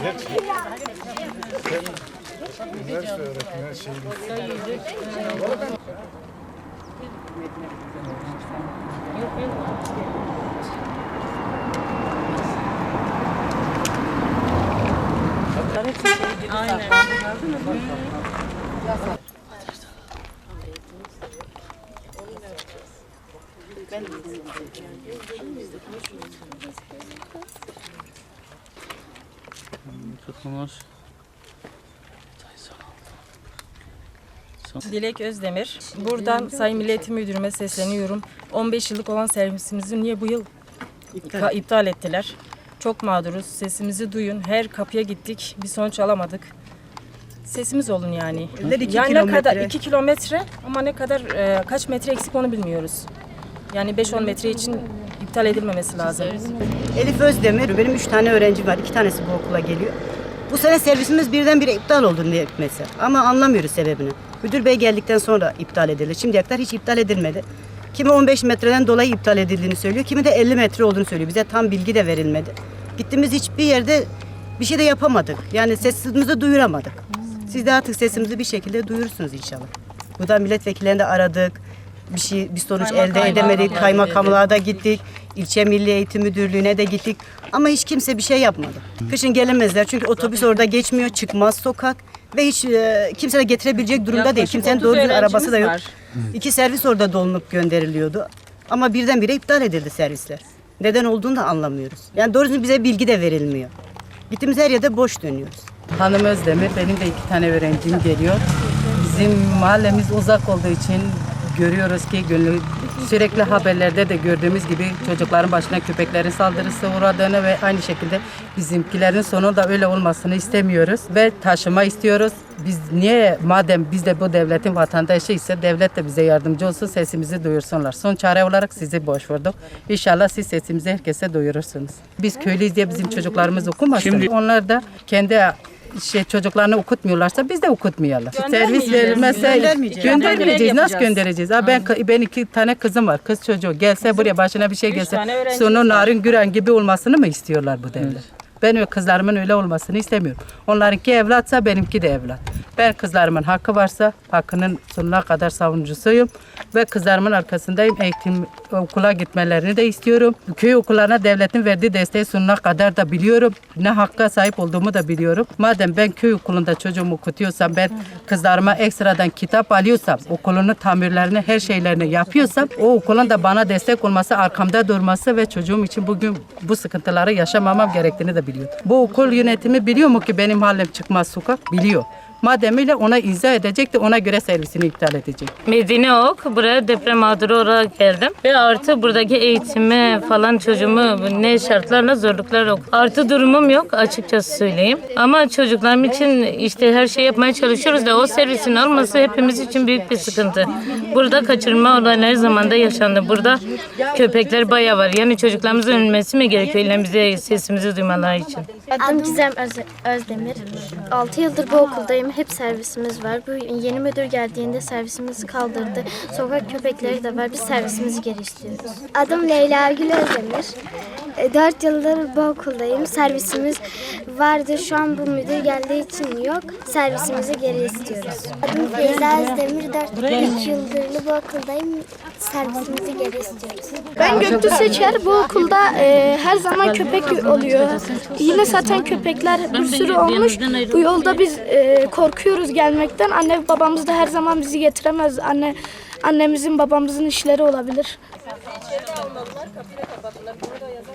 Üniversite öğretmeni şeyi. Aynen. Dilek Özdemir. Buradan Sayın Milli Eğitim Müdürü'me sesleniyorum. 15 yıllık olan servisimizi niye bu yıl iptal ettiler? Çok mağduruz. Sesimizi duyun. Her kapıya gittik. Bir sonuç alamadık. Sesimiz olun yani. Yani ne kadar 2 kilometre ama ne kadar kaç metre eksik onu bilmiyoruz. Yani 5-10 metre için iptal edilmemesi lazım. Elif Özdemir, benim 3 tane öğrencim var. 2 tanesi bu okula geliyor. Bu sene servisimiz birdenbire iptal oldu diye hükmetse. Ama anlamıyoruz sebebini. Müdür bey geldikten sonra iptal edildi. Şimdiye kadar hiç iptal edilmedi. Kimi 15 metreden dolayı iptal edildiğini söylüyor. Kimi de 50 metre olduğunu söylüyor. Bize tam bilgi de verilmedi. Gittiğimiz hiçbir yerde bir şey de yapamadık. Yani sesimizi duyuramadık. Siz de artık sesimizi bir şekilde duyurursunuz inşallah. Buradan milletvekillerini de aradık. Bir sonuç elde edemedik. Kaymakamlığa da gittik. İlçe Milli Eğitim Müdürlüğü'ne de gittik. Ama hiç kimse bir şey yapmadı. Kışın gelemezler çünkü otobüs orada geçmiyor. Çıkmaz sokak. Ve hiç kimse de getirebilecek durumda değil. Kimsenin doğru düzgün arabası da yok. 2 servis orada dolunup gönderiliyordu. Ama birdenbire iptal edildi servisler. Neden olduğunu da anlamıyoruz. Yani doğru düzgün bize bilgi de verilmiyor. Gittiğimiz her yerde boş dönüyoruz. Hanım Özdemir, benim de 2 tane öğrencim geliyor. Bizim mahallemiz uzak olduğu için görüyoruz ki sürekli haberlerde de gördüğümüz gibi çocukların başına köpeklerin saldırısı uğradığını ve aynı şekilde bizimkilerin sonu da öyle olmasını istemiyoruz ve taşıma istiyoruz. Biz niye madem biz de bu devletin vatandaşıysa devlet de bize yardımcı olsun, sesimizi duyursunlar. Son çare olarak sizi başvurduk. İnşallah siz sesimizi herkese duyurursunuz. Biz köylüyüz diye bizim çocuklarımız okumasın. Onlar da kendi çocuklarını okutmuyorlarsa biz de okutmayalım. Servis verilmezse göndermeyeceğiz. Nasıl göndereceğiz? Ben 2 tane kızım var. Kız çocuğu gelse buraya başına bir şey gelse sonu Narin Güren gibi olmasını mı istiyorlar bu devlet? Ben o kızlarımın öyle olmasını istemiyorum. Onlarınki evlatsa benimki de evlat. Ben kızlarımın hakkı varsa hakkının sonuna kadar savunucusuyum. Ve kızlarımın arkasındayım. Eğitim okula gitmelerini de istiyorum. Köy okullarına devletin verdiği desteği sonuna kadar da biliyorum. Ne hakka sahip olduğumu da biliyorum. Madem ben köy okulunda çocuğumu okutuyorsam, ben kızlarıma ekstradan kitap alıyorsam, okulunun tamirlerini, her şeylerini yapıyorsam, o okulun da bana destek olması, arkamda durması ve çocuğum için bugün bu sıkıntıları yaşamamam gerektiğini de biliyorum. Bu okul yönetimi biliyor mu ki benim halim çıkmaz sokak? Biliyor. Madem öyle ona izah edecek de ona göre servisini iptal edecek. Medine Ok, buraya deprem mağduru olarak geldim. Ve artı buradaki eğitimi falan çocuğumu ne şartlarla zorluklar artı durumum yok açıkçası söyleyeyim. Ama çocuklarım için işte her şey yapmaya çalışıyoruz da o servisin olması hepimiz için büyük bir sıkıntı. Burada kaçırma olayları zamanında yaşandı. Burada köpekler bayağı var. Yani çocuklarımızın ölmesi mi gerekiyor? İlla bize sesimizi duymaları için. Adım Gizem Özdemir. 6 yıldır bu okuldayım. Hep servisimiz var. Bu yeni müdür geldiğinde servisimizi kaldırdı. Sokak köpekleri de var. Biz servisimizi geri istiyoruz. Adım Leyla Gül Özdemir. 4 yıldır bu okuldayım. Servisimiz vardı. Şu an bu müdür geldiği için yok. Servisimizi geri istiyoruz. Adım Feyza Özdemir. 3 yıldır bu okuldayım. Servisimizi geri istiyoruz. Ben Göktü Seçer. Bu okulda her zaman köpek oluyor. Yine zaten köpekler bir sürü olmuş. Bu yolda biz korkuyoruz gelmekten. Anne babamız da her zaman bizi getiremez. Annemizin babamızın işleri olabilir. İçeride almadılar, kapıyı kapattılar. Burada yazan